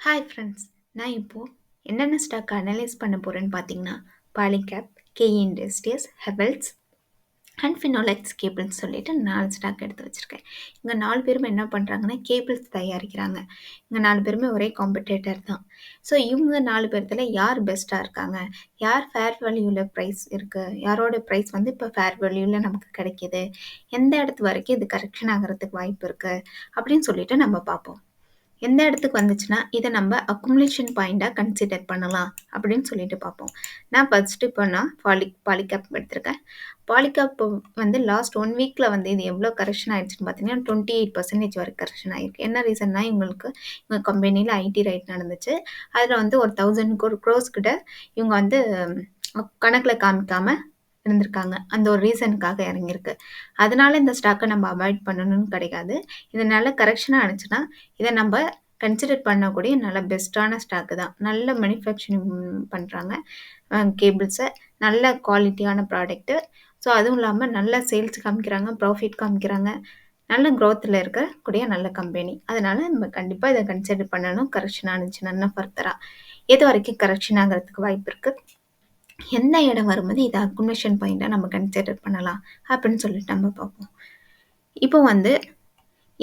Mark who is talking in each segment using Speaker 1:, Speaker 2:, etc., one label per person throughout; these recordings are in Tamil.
Speaker 1: Hi friends. நான் என்னென்ன ஸ்டாக் அனலைஸ் பண்ண போகிறேன்னு பார்த்தீங்கன்னா, Polycab, KEI industries, Havells and Finolex cables சொல்லிட்டு 4 ஸ்டாக் எடுத்து வச்சுருக்கேன். இங்கே 4 பேருமே என்ன பண்ணுறாங்கன்னா, கேபிள்ஸ் தயாரிக்கிறாங்க. இங்கே 4 பேருமே ஒரே காம்படிட்டர் தான். ஸோ இவங்க 4 பேர்த்துல யார் பெஸ்ட்டாக இருக்காங்க, யார் ஃபேர் வேல்யூவில் ப்ரைஸ் இருக்குது, யாரோட ப்ரைஸ் வந்து இப்போ ஃபேர் வேல்யூவில் நமக்கு கிடைக்கிது, எந்த இடத்து வரைக்கும் இது கரெக்ஷன் ஆகிறதுக்கு வாய்ப்பு இருக்குது அப்படின்னு சொல்லிட்டு நம்ம பார்ப்போம். எந்த இடத்துக்கு வந்துச்சுன்னா, இதை நம்ம அக்குமுலேஷன் பாயிண்ட்டாக கன்சிடர் பண்ணலாம் அப்படின்னு சொல்லிட்டு பார்ப்போம். நான் ஃபர்ஸ்ட்டு இப்போ பாலிகேப் எடுத்திருக்கேன். பாலிகேப் வந்து லாஸ்ட் 1 வீக்கில் வந்து இது எவ்வளோ கரெக்ஷன் ஆயிடுச்சுன்னு பார்த்தீங்கன்னா 28% வரைக்கும் கரெக்ஷன் ஆகிருக்கு. என்ன ரீசன்னா, இவங்க கம்பெனியில் ஐடி ரைட் நடந்துச்சு. அதில் வந்து ஒரு 1000 க்ரோஸ் கிட்ட இவங்க வந்து கணக்கில் காமிக்காமல் இருந்திருக்காங்க. அந்த ஒரு ரீசனுக்காக இறங்கியிருக்கு. அதனால இந்த ஸ்டாக்கை நம்ம அவாய்ட் பண்ணணும்னு கிடையாது. இது நல்ல கரெக்ஷனாக ஆனிச்சுன்னா இதை நம்ம கன்சிடர் பண்ணக்கூடிய நல்ல பெஸ்ட்டான ஸ்டாக்கு தான். நல்ல மேனுஃபேக்சரிங் பண்ணுறாங்க கேபிள்ஸை, நல்ல குவாலிட்டியான ப்ராடக்ட்டு. ஸோ அதுவும் இல்லாமல் நல்ல சேல்ஸ் காமிக்கிறாங்க, ப்ராஃபிட் காமிக்கிறாங்க, நல்ல க்ரோத்தில் இருக்கக்கூடிய நல்ல கம்பெனி. அதனால் நம்ம கண்டிப்பாக இதை கன்சிடர் பண்ணணும். கரெக்ஷன் ஆனிச்சுன்னா இன்னும் ஃபர்தராக எது வரைக்கும் கரெக்ஷன் ஆகிறதுக்கு வாய்ப்பு இருக்குது, எந்த இடம் வரும்போது இதை அக்குமுலேஷன் பாயிண்ட்டாக நம்ம கன்சிடர் பண்ணலாம் அப்படின்னு சொல்லிட்டு நம்ம பார்ப்போம். இப்போ வந்து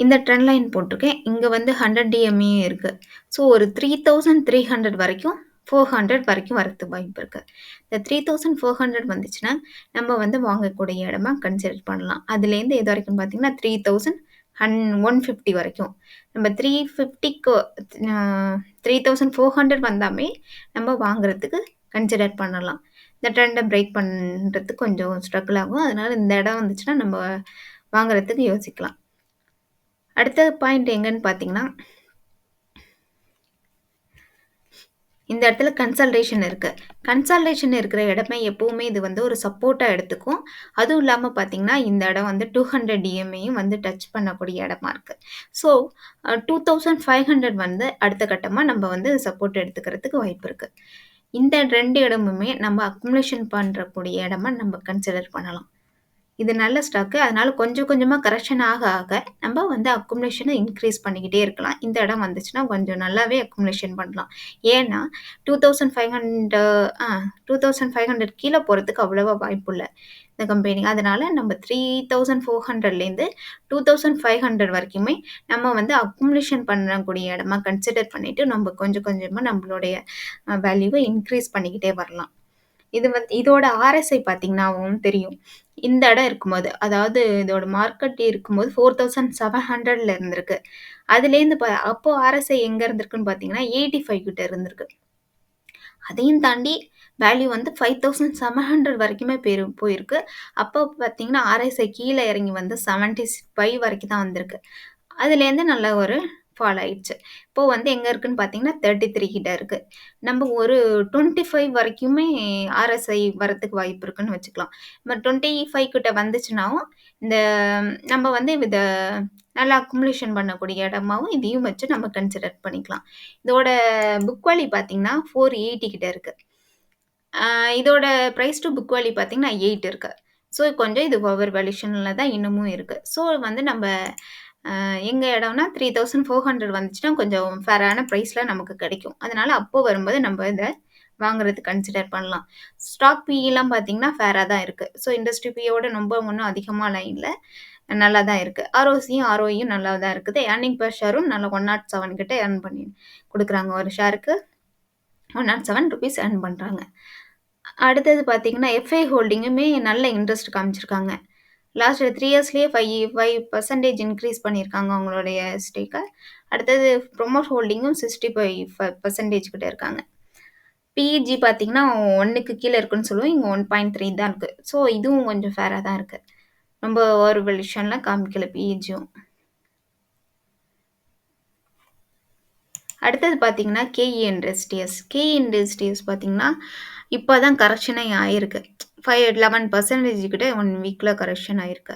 Speaker 1: இந்த ட்ரெண்ட் லைன் போட்டிருக்கேன். இங்கே வந்து 100 டிஎம்ஏ இருக்குது. ஸோ ஒரு 3300 வரைக்கும் 400 வரைக்கும் வரதுக்கு வாய்ப்பு இருக்குது. இந்த 3400 வந்துச்சுன்னா நம்ம வந்து வாங்கக்கூடிய இடமா கன்சிடர் பண்ணலாம். அதுலேருந்து எது வரைக்கும் பார்த்தீங்கன்னா 3150 வரைக்கும். நம்ம 350க்கு 3400 வந்தாமே நம்ம வாங்குறதுக்கு கன்சிடர் பண்ணலாம். இந்த ட்ரெண்டை பிரேக் பண்ணுறதுக்கு கொஞ்சம் ஸ்ட்ரகிள் ஆகும். அதனால் இந்த இடம் வந்துச்சுன்னா நம்ம வாங்குறதுக்கு யோசிக்கலாம். அடுத்த பாயிண்ட் எங்கன்னு பார்த்தீங்கன்னா, இந்த இடத்துல கன்சல்டேஷன் இருக்குது. கன்சல்டேஷன் இருக்கிற இடமே எப்போவுமே இது வந்து ஒரு சப்போர்ட்டாக எடுத்துக்கும். அதுவும் இல்லாமல் பார்த்தீங்கன்னா, இந்த இடம் வந்து 200 டிஎம்ஏயும் வந்து டச் பண்ணக்கூடிய இடமா இருக்குது. ஸோ 2500 வந்து அடுத்த கட்டமாக நம்ம வந்து சப்போர்ட் எடுத்துக்கிறதுக்கு வாய்ப்பு இருக்குது. இந்த 2 இடமுமே நம்ம அக்குமுலேஷன் பண்ணுறக்கூடிய இடமா நம்ம கன்சிடர் பண்ணலாம். இது நல்ல ஸ்டாக்கு. அதனால கொஞ்சம் கொஞ்சமாக கரெக்ஷன் ஆக ஆக நம்ம வந்து அக்குமுலேஷனை இன்க்ரீஸ் பண்ணிக்கிட்டே இருக்கலாம். இந்த இடம் வந்துச்சுன்னா கொஞ்சம் நல்லாவே அக்குமுலேஷன் பண்ணலாம். ஏன்னா 2500 கீழே போகிறதுக்கு அவ்வளோவா வாய்ப்பு இல்லை இந்த கம்பெனி. அதனால நம்ம 3400லேருந்து 2500 வரைக்குமே நம்ம வந்து அக்குமுலேஷன் பண்ணக்கூடிய இடமா கன்சிடர் பண்ணிவிட்டு நம்ம கொஞ்சம் கொஞ்சமாக நம்மளுடைய வேல்யூவை இன்க்ரீஸ் பண்ணிக்கிட்டே வரலாம். இதோட ஆர்எஸ்ஐ பார்த்தீங்கன்னாவும் தெரியும். இந்த இடம் இருக்கும்போது, அதாவது இதோட மார்க்கெட் இருக்கும்போது 4700ல இருந்திருக்கு. அதுலேருந்து அப்போ ஆர்எஸ்ஐ எங்கே இருந்திருக்குன்னு பார்த்தீங்கன்னா 85 கிட்ட இருந்திருக்கு. அதையும் தாண்டி வேல்யூ வந்து 5700 வரைக்குமே போயிருக்கு. அப்போ பார்த்தீங்கன்னா ஆர்எஸ்ஐ கீழே இறங்கி வந்து 75 வரைக்கும் தான் வந்திருக்கு. அதுலேருந்து நல்ல ஒரு ஃபால் ஆயிடுச்சு. இப்போ வந்து எங்கே இருக்குன்னு பார்த்தீங்கன்னா 33 கிட்ட இருக்குது. நம்ம ஒரு 25 வரைக்குமே ஆர்எஸ்ஐ வரத்துக்கு வாய்ப்பு இருக்குன்னு வச்சுக்கலாம். நம்ம 25 கிட்ட வந்துச்சுனாவும் இந்த நம்ம வந்து இதை நல்லா அக்குமுலேஷன் பண்ணக்கூடிய இடமாவும் இதையும் வச்சு நம்ம கன்சிடர் பண்ணிக்கலாம். இதோட புக் வேல்யூ பார்த்தீங்கன்னா 480 கிட்ட இருக்குது. இதோட ப்ரைஸ் டு புக் வேல்யூ பார்த்தீங்கன்னா 8 இருக்குது. ஸோ கொஞ்சம் இது ஓவர் வேல்யூஷனில் தான் இன்னமும் இருக்குது. ஸோ வந்து நம்ம எங்கள் இடம்னா 3400 வந்துச்சுன்னா கொஞ்சம் ஃபேரான ப்ரைஸில் நமக்கு கிடைக்கும். அதனால் அப்போது வரும்போது நம்ம இதை வாங்குறது கன்சிடர் பண்ணலாம். ஸ்டாக் பிஇலாம் பார்த்தீங்கன்னா ஃபேராக தான் இருக்குது. ஸோ இண்டஸ்ட்ரி பியோட ரொம்ப ஒன்றும் அதிகமாக இல்லை, நல்லா தான் இருக்குது. ஆர்ஓயும் நல்லா தான் இருக்குது. ஏர்னிங் பர் ஷேரும் நல்லா 107 கிட்ட ஏர்ன் பண்ணி கொடுக்குறாங்க. ஒரு ஷேருக்கு 107 ருபீஸ் ஏர்ன் பண்ணுறாங்க. அடுத்தது பார்த்தீங்கன்னா எஃப்ஐ ஹோல்டிங்குமே நல்ல இன்ட்ரெஸ்ட் காமிச்சிருக்காங்க. லாஸ்ட் 3 இயர்ஸ்லேயே 5% இன்க்ரீஸ் பண்ணியிருக்காங்க அவங்களுடைய ஸ்டேக்கை. அடுத்தது ப்ரொமோட் ஹோல்டிங்கும் 65% கிட்ட இருக்காங்க. பிஇஜி பார்த்தீங்கன்னா 1க்கு கீழே இருக்குன்னு சொல்லுவோம். இங்கே 1.3 தான் இருக்குது. ஸோ இதுவும் கொஞ்சம் ஃபேராக தான் இருக்குது. ரொம்ப ஒரு வேல்யூஷன்லாம் காமிக்கல பிஇஜியும். அடுத்தது பார்த்தீங்கன்னா கேஇ இண்டஸ்ட்ரீஸ் பார்த்தீங்கன்னா இப்போ தான் கரெக்ஷனே ஆயிருக்கு. 11% கிட்ட 1 வீக்கில் கரெக்ஷன் ஆயிருக்கு.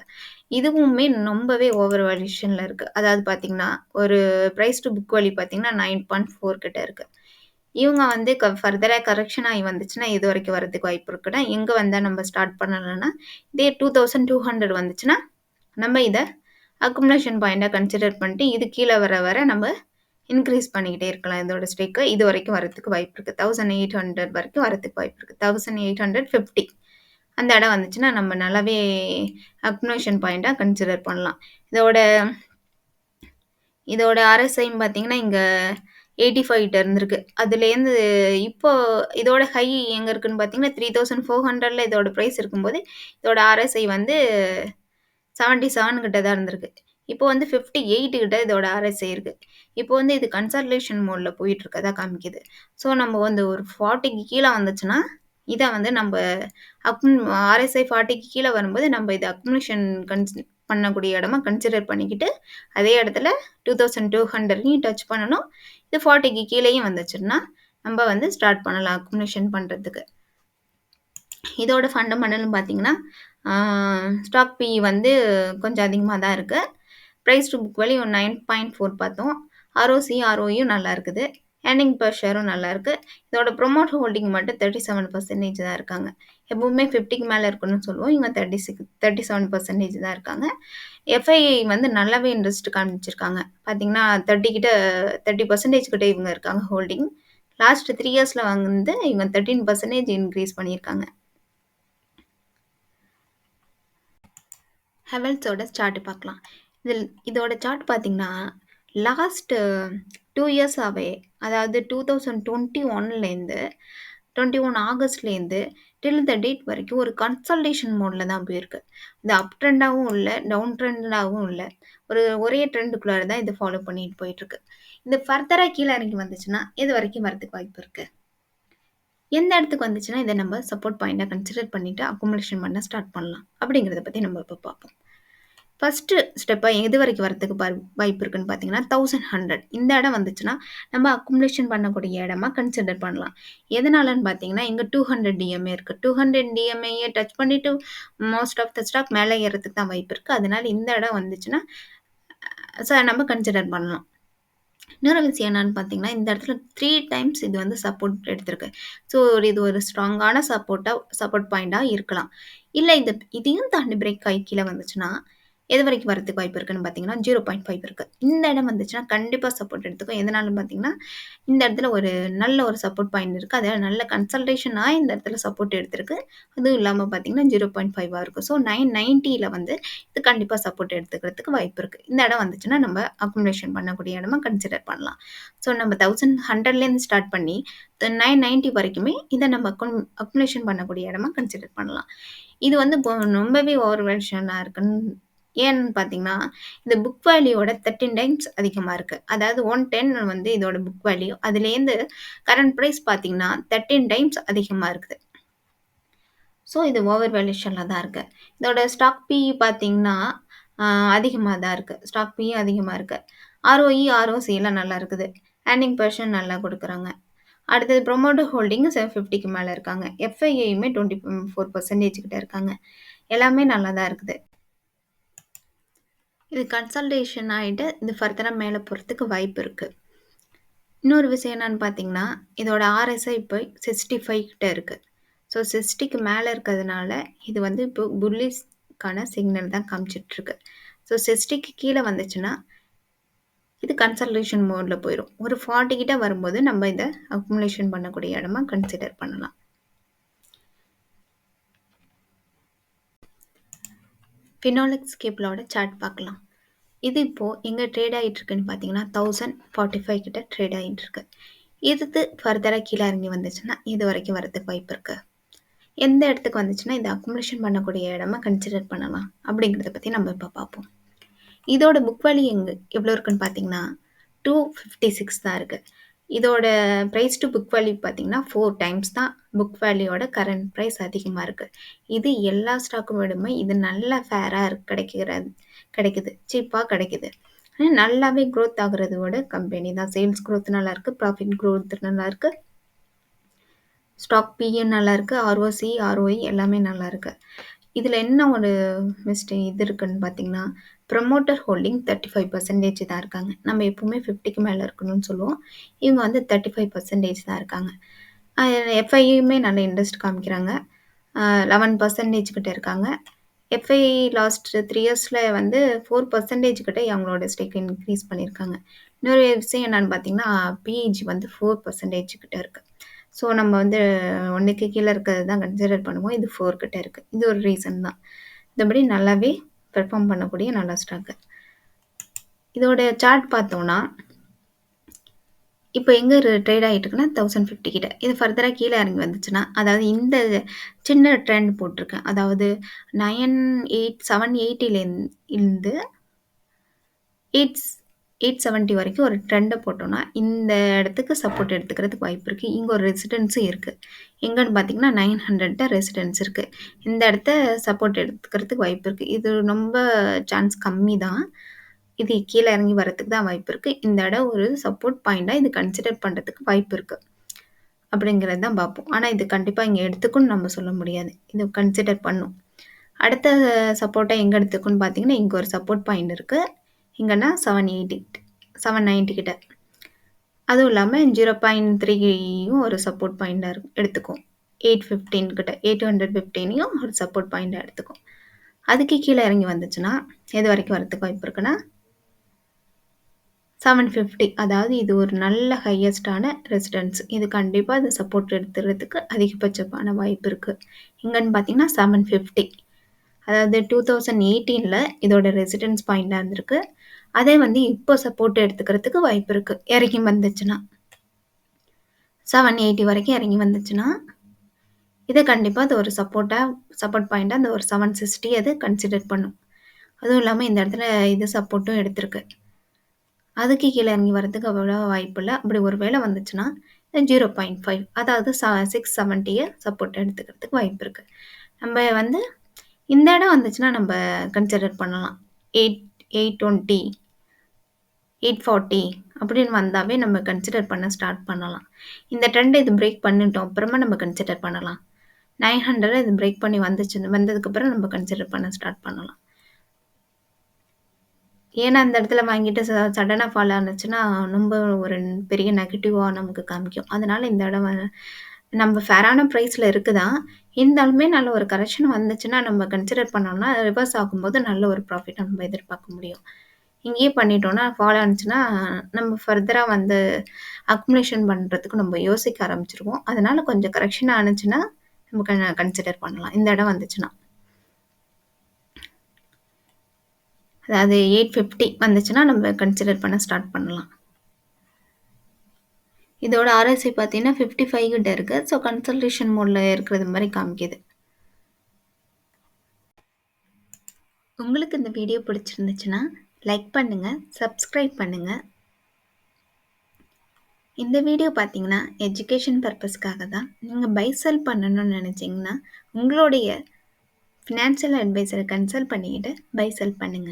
Speaker 1: இதுவுமே ரொம்பவே ஓவர் வேல்யூஷனில் இருக்குது. அதாவது பார்த்தீங்கன்னா ஒரு ப்ரைஸ் டு புக் வேல்யூ பார்த்தீங்கன்னா 9.4 கிட்ட இருக்குது. இவங்க வந்து ஃபர்தராக கரெக்ஷன் ஆகி வந்துச்சுன்னா இது வரைக்கும் வரதுக்கு வாய்ப்பு இருக்குன்னா எங்கே வந்தால் நம்ம ஸ்டார்ட் பண்ணலாம்னா இதே 2200 வந்துச்சுன்னா நம்ம இதை அக்குமுலேஷன் பாயிண்டாக கன்சிடர் பண்ணிட்டு இது கீழே வர நம்ம இன்க்ரீஸ் பண்ணிக்கிட்டே இருக்கலாம் இதோட ஸ்டேக்கு. இது வரைக்கும் வரதுக்கு வாய்ப்பு இருக்கு. 1800 வரைக்கும் வரதுக்கு வாய்ப்பு இருக்கு. 1850 அந்த இடம் வந்துச்சுன்னா, நம்ம நல்லாவே அக்குமுலேஷன் பாயிண்ட்டா கன்சிடர் பண்ணலாம். இதோட இதோட ஆர்எஸ்ஐன்னு பார்த்தீங்கன்னா, இங்க 85 கிட்ட இருந்திருக்கு. அதுலேருந்து இப்போ இதோட ஹை எங்க இருக்குன்னு பார்த்தீங்கன்னா, 3400ல இதோட பிரைஸ் இருக்கும்போது, இதோட ஆர்எஸ்ஐ வந்து 77 கிட்ட தான் இருந்திருக்கு. இப்போ வந்து 58 கிட்ட இதோட ஆர்எஸ்ஐ இருக்கு. இப்போ வந்து இது கன்சாலிடேஷன் மோட்ல போயிட்டு இருக்கதா காமிக்குது. ஸோ நம்ம வந்து ஒரு 40க்கு கீழ வந்துச்சுன்னா, இத வந்து நம்ப ஆர்எஸ்ஐ 40க்கு கீழ வரும்போது, நம்ம இத அக்குமுலேஷன் பண்ணக்கூடிய இடமா கன்சிடர் பண்ணிக்கிட்டு, அதே இடத்துல 2200யும் டச் பண்ணணும். இது 40க்கு கீழயும் வந்துச்சுன்னா, நம்ப வந்து ஸ்டார்ட் பண்ணலாம் அக்குமுலேஷன் பண்றதுக்கு. இதோட ஃபண்டமெண்டல்னு பார்த்தீங்கன்னா, ஸ்டாக் பிஇ வந்து கொஞ்சம் அதிகமா தான் இருக்கு. பிரைஸ் டு புக் வேல்யூ 9.4 பார்த்தோம். ஆர்ஓசி, ஆர்ஓயும் நல்லா இருக்குது. ஏர்னிங் பெர் ஷேரும் நல்லா இருக்கு. இதோட ப்ரொமோட்டர் ஹோல்டிங் மட்டும் 37% தான் இருக்காங்க. எப்பவுமே 50க்கு மேல இருக்கணும்னு சொல்லுவோம். இவங்க 37% தான் இருக்காங்க. எஃப்ஐஐ வந்து நல்லாவே இன்ட்ரெஸ்ட் காமிச்சிருக்காங்க. பார்த்தீங்கன்னா 30% கிட்ட இவங்க இருக்காங்க ஹோல்டிங். லாஸ்ட் 3 இயர்ஸ்ல வந்து இவங்க 13% இன்க்ரீஸ் பண்ணியிருக்காங்க. ஹெவல்ஸோட சார்ட் பார்க்கலாம். இதோட சார்ட் பார்த்தீங்கன்னா, லாஸ்ட் 2 இயர்ஸாவே அதாவது 2021லேருந்து 21 ஆகஸ்ட்லேருந்து டில் த டேட் வரைக்கும் ஒரு கன்சாலிடேஷன் மோட்ல தான் போயிருக்கு. இது அப் ட்ரெண்டாவும் இல்ல, டவுன் ட்ரெண்டாவும் இல்ல. ஒரே ட்ரெண்டுக்குள்ளார தான் இது ஃபாலோ பண்ணிட்டு போயிட்டுருக்கு. இது ஃபர்தரா கீழ இறங்கி வந்துச்சுன்னா, எது வரைக்கும் வரதுக்கு வாய்ப்பு இருக்கு? எந்த இடத்துக்கு வந்துச்சுன்னா, இத நம்ம சப்போர்ட் பாயிண்ட்டா கன்சிடர் பண்ணிட்டு அக்குமுலேஷன் பண்ண ஸ்டார்ட் பண்ணலாம். அப்படிங்கிறத பத்தி நம்ம இப்ப பார்ப்போம். ஃபர்ஸ்ட்டு ஸ்டெப்பா எது வரைக்கும் வரதுக்கு வாய்ப்பு இருக்குன்னு பார்த்தீங்கன்னா, 1100 இந்த இடம் வந்துச்சுன்னா, நம்ம அக்குமுலேஷன் பண்ணக்கூடிய இடமா கன்சிடர் பண்ணலாம். எதனாலன்னு பார்த்தீங்கன்னா, இங்க 200 டிஎம்ஏ இருக்கு. 200 டிஎம்ஏய டச் பண்ணிட்டு மோஸ்ட் ஆஃப் த ஸ்டாக் மேல ஏறதுக்கு தான் வாய்ப்பு இருக்கு. அதனால இந்த இடம் வந்துச்சுன்னா, நம்ம கன்சிடர் பண்ணலாம். இன்னொரு விஷயம் என்னன்னு பார்த்தீங்கன்னா, இந்த இடத்துல 3 டைம்ஸ் இது வந்து சப்போர்ட் எடுத்திருக்கு. ஸோ இது ஒரு ஸ்ட்ராங்கான சப்போர்ட் பாயிண்ட்டா இருக்கலாம். இல்ல இதையும் தாண்டி பிரேக் ஆகி கீழ வந்துச்சுன்னா, எது வரைக்கும் வரதுக்கு வாய்ப்பு இருக்குன்னு பார்த்தீங்கன்னா, 0.5 இருக்கு. இந்த இடம் வந்துச்சுன்னா கண்டிப்பா சப்போர்ட் எடுத்துக்கும். எதனாலன்னு பார்த்தீங்கன்னா, இந்த இடத்துல ஒரு நல்ல ஒரு சப்போர்ட் பாயிண்ட் இருக்கு. அதாவது நல்ல கன்சல்டேஷனா இந்த இடத்துல சப்போர்ட் எடுத்திருக்கு. அதுவும் இல்லாம பார்த்தீங்கன்னா, 0.5 இருக்கும். ஸோ 990ல வந்து இது கண்டிப்பா சப்போர்ட் எடுத்துக்கிறதுக்கு வாய்ப்பு இருக்கு. இந்த இடம் வந்துச்சுன்னா நம்ம அக்குமுலேஷன் பண்ணக்கூடிய இடமா கன்சிடர் பண்ணலாம். ஸோ நம்ம 1100லேருந்து ஸ்டார்ட் பண்ணி 990 வரைக்குமே இத நம்ம அக்குமுலேஷன் பண்ணக்கூடிய இடமா கன்சிடர் பண்ணலாம். இது வந்து ரொம்பவே ஓவர் வேல்யூஷனா இருக்குன்னு ஏன்னு பார்த்தீங்கன்னா, இந்த புக் வேல்யூவோட 13 டைம்ஸ் அதிகமா இருக்கு. அதாவது 110 வந்து இதோட புக் வேல்யூ. அதுலேருந்து கரண்ட் பிரைஸ் பார்த்தீங்கன்னா, 13 டைம்ஸ் அதிகமா இருக்குது. ஸோ இது ஓவர் வேல்யூஷன்ல தான் இருக்கு. இதோட ஸ்டாக் பிஇ பார்த்தீங்கன்னா, அதிகமா தான் இருக்கு. ஸ்டாக் பிஇ அதிகமா இருக்கு. ஆர்ஓஇ, ஆர்ஓசிலாம் நல்லா இருக்குது. ஏர்னிங் பெர் ஷேர் நல்லா குடுக்குறாங்க. அடுத்தது ப்ரொமோட்டர் ஹோல்டிங் 750க்கு மேல இருக்காங்க. எஃப்ஐஐயுமே 24% கிட்ட இருக்காங்க. எல்லாமே நல்லா தான் இருக்குது. இது கன்சல்டேஷன் ஆயிட்டு, இது ஃபர்தரா மேல போறதுக்கு வாய்ப்பு இருக்கு. இன்னொரு விஷயம் என்னன்னு பார்த்தீங்கன்னா, இதோட ஆர்எஸ்ஐ இப்போ 65 கிட்ட இருக்கு. ஸோ 60க்கு மேல இருக்கிறதுனால, இது வந்து இப்போ புல்லிஷ்க்கான சிக்னல் தான் காமிச்சிட்டுருக்கு. ஸோ 60க்கு கீழ வந்துச்சுன்னா, இது கன்சல்டேஷன் மோட்ல போயிரும். ஒரு 40 கிட்ட வரும்போது நம்ம இத அக்குமுலேஷன் பண்ணக்கூடிய இடமா கன்சிடர் பண்ணலாம். ஃபினோலெக்ஸ் கேபிளோட சார்ட் பார்க்கலாம். இது இப்போ எங்க ட்ரேட் ஆயிட்டு இருக்குன்னு பார்த்தீங்கன்னா, 1045 கிட்ட ட்ரேட் ஆயிட்டு இருக்கு. இது ஃபர்தரா கீழ இறங்கி வந்துச்சுன்னா, இது வரைக்கும் வரதுக்கு வாய்ப்பு இருக்கு. எந்த இடத்துக்கு வந்துச்சுன்னா, இத அக்குமுலேஷன் பண்ணக்கூடிய இடமா கன்சிடர் பண்ணலாம். அப்படிங்கிறத பத்தி நம்ம இப்ப பார்ப்போம். இதோட புக் வேல்யூ எவ்வளோ இருக்குன்னு பார்த்தீங்கன்னா, 256 தான் இருக்கு. இதோட பிரைஸ் டு புக் வேல்யூ பார்த்தீங்கன்னா, 4 டைம்ஸ் தான் புக் வேல்யூவோட கரண்ட் பிரைஸ் அதிகமா இருக்கு. இது எல்லா ஸ்டாக்கும் விடமே இது நல்ல ஃபேரா கிடைக்குது. சீப்பா கிடைக்குது. நல்லாவே குரோத் ஆகுறதோட கம்பெனி தான். சேல்ஸ் குரோத் நல்லா இருக்கு. ப்ராஃபிட் குரோத் நல்லா இருக்கு. ஸ்டாக் பியும் நல்லா இருக்கு. ஆர்ஓசி, ஆர்ஓஇ எல்லாமே நல்லா இருக்கு. இதுல என்ன ஒரு இது இருக்குன்னு பார்த்தீங்கன்னா, ப்ரமோட்டர் ஹோல்டிங் 35% தான் இருக்காங்க. நம்ம எப்பவுமே 50க்கு மேல இருக்கணும்னு சொல்லுவோம். இவங்க வந்து 35% தான் இருக்காங்க. எஃப்ஐயுமே நல்ல இன்ட்ரெஸ்ட் காமிக்கிறாங்க. 11% கிட்ட இருக்காங்க. எஃப்ஐ லாஸ்ட் 3 இயர்ஸ்ல வந்து 4% கிட்ட அவங்களோட ஸ்டேக் இன்க்ரீஸ் பண்ணியிருக்காங்க. இன்னொரு விஷயம் என்னன்னு பார்த்தீங்கன்னா, பிஇஜி வந்து 4% கிட்ட இருக்கு. ஸோ நம்ம வந்து 1க்கு கீழ இருக்கிறது தான் கன்சிடர் பண்ணுவோம். இது 4 கிட்ட இருக்கு. இது ஒரு ரீசன் தான். மத்தபடி நல்லாவே பெர்ஃபார்ம் பண்ணக்கூடிய நல்ல ஸ்டாக்கு. இதோட சார்ட் பார்த்தோம்னா, இப்ப எங்க ட்ரேட் ஆயிட்டு இருக்குன்னா 1050 கிட்ட. இது ஃபர்தரா கீழ இறங்கி வந்துச்சுன்னா, அதாவது இந்த சின்ன ட்ரெண்ட் போட்டிருக்கேன். அதாவது 780லேருந்து 870 வரைக்கும் ஒரு ட்ரெண்ட போட்டோம்னா, இந்த இடத்துக்கு சப்போர்ட் எடுத்துக்கிறதுக்கு வாய்ப்பு இருக்கு. இங்க ஒரு ரெசிஸ்டன்ஸும் இருக்கு. எங்கன்னு பார்த்தீங்கன்னா, 900 ரெசிஸ்டன்ஸ் இருக்கு. இந்த இடத்த சப்போர்ட் எடுத்துக்கிறதுக்கு வாய்ப்பு இருக்கு. இது ரொம்ப சான்ஸ் கம்மி தான். இது கீழ இறங்கி வரதுக்கு தான் வாய்ப்பு இருக்கு. இந்த இடம் ஒரு சப்போர்ட் பாயிண்ட்டா இது கன்சிடர் பண்றதுக்கு வாய்ப்பு இருக்கு. அப்படிங்கிறது தான் பார்ப்போம். ஆனா இது கண்டிப்பா இங்க எடுத்துக்கும்னு நம்ம சொல்ல முடியாது. இது கன்சிடர் பண்ணும். அடுத்த சப்போர்ட்டா எங்க எடுத்துக்கும்னு பார்த்தீங்கன்னா, இங்க ஒரு சப்போர்ட் பாயிண்ட் இருக்கு. இங்கன்னா 790 கிட்ட. அதுவும் இல்லாம 0.3யும் ஒரு சப்போர்ட் பாயிண்ட்டா எடுத்துக்கும். 815 கிட்ட 815யும் ஒரு சப்போர்ட் பாயிண்ட்டா எடுத்துக்கும். அதுக்கு கீழ இறங்கி வந்துச்சுன்னா, எது வரைக்கும் வரதுக்கு வாய்ப்பு இருக்குன்னா 750 அதாவது இது ஒரு நல்ல ஹையஸ்ட்டான ரெசிஸ்டன்ஸ். இது கண்டிப்பா இது சப்போர்ட் எடுத்துறதுக்கு அதிகபட்சமான வாய்ப்பு இருக்கு. எங்கன்னு பார்த்தீங்கன்னா 750 அதாவது 2018ல இதோட ரெசிஸ்டன்ஸ் பாயிண்ட்டா இருந்திருக்கு. அதே வந்து இப்போ சப்போர்ட் எடுத்துக்கிறதுக்கு வாய்ப்பு இருக்கு. இறங்கி வந்துச்சுன்னா. 780 வரைக்கும் இறங்கி வந்துச்சுன்னா, இத கண்டிப்பா அது ஒரு சப்போர்ட் பாயிண்ட்டா அந்த ஒரு 760 அது கன்சிடர் பண்ணும். அதுவும் இல்லாம இந்த இடத்துல இது சப்போர்ட்டும் எடுத்திருக்கு. அதுக்கு கீழ இறங்கி வரதுக்கு அவ்வளவா வாய்ப்பில்ல. அப்படி ஒரு வேளை வந்துச்சுன்னா, 0.5 அதாவது 670ய சப்போர்ட் எடுத்துக்கிறதுக்கு வாய்ப்பு இருக்கு. நம்ம வந்து இந்த இடம் வந்துச்சுன்னா நம்ம கன்சிடர் பண்ணலாம். 820 840 அப்படின்னு வந்தாவே நம்ம கன்சிடர் பண்ண ஸ்டார்ட் பண்ணலாம். இந்த ட்ரெண்ட் இது பிரேக் பண்ணிட்டோம். அப்புறமா நம்ம கன்சிடர் பண்ணலாம். 900 இது பிரேக் பண்ணி வந்ததுக்கப்புறம் நம்ம கன்சிடர் பண்ண ஸ்டார்ட் பண்ணலாம். ஏன்னா அந்த இடத்துல வாங்கிட்டு சடனா ஃபால் ஆனுச்சுன்னா, ரொம்ப ஒரு பெரிய நெகட்டிவா நமக்கு காமிக்கும். அதனால இந்த இடம் நம்ம ஃபேரான பிரைஸ்ல இருக்குதான். இருந்தாலுமே நல்ல ஒரு கரெக்ஷன் வந்துச்சுன்னா, நம்ம கன்சிடர் பண்ணோம்னா, ரிவர்ஸ் ஆகும்போது நல்ல ஒரு ப்ராஃபிட்ட நம்ம எதிர்பார்க்க முடியும். இங்கேயே பண்ணிட்டோம்னா, ஃபால் ஆனுச்சுன்னா, நம்ம ஃபர்தரா வந்து அக்குமுலேஷன் பண்றதுக்கு நம்ம யோசிக்க ஆரம்பிச்சுருவோம். அதனால கொஞ்சம் கரெக்ஷன் ஆனுச்சுன்னா, நம்ம கன்சிடர் பண்ணலாம். இந்த இடம் வந்துச்சுன்னா. அதாவது 850 வந்துச்சுன்னா, நம்ம கன்சிடர் பண்ண ஸ்டார்ட் பண்ணலாம். இதோட ஆர்எஸ்ஐ பார்த்தீங்கன்னா 55 கிட்ட இருக்கு. ஸோ கன்சல்டேஷன் மோட்ல இருக்கிறது மாரி காமிக்குது. உங்களுக்கு இந்த வீடியோ பிடிச்சிருந்துச்சுன்னா, லைக் பண்ணுங்க, சப்ஸ்கிரைப் பண்ணுங்க. இந்த வீடியோ பார்த்தீங்கன்னா, எஜுகேஷன் பர்ப்பஸ்க்காக தான். நீங்க பை செல் பண்ணணும்னு நினைச்சீங்கன்னா, உங்களுடைய ஃபினான்ஷியல் அட்வைசரை கன்சல்ட் பண்ணிக்கிட்டு பை செல் பண்ணுங்க.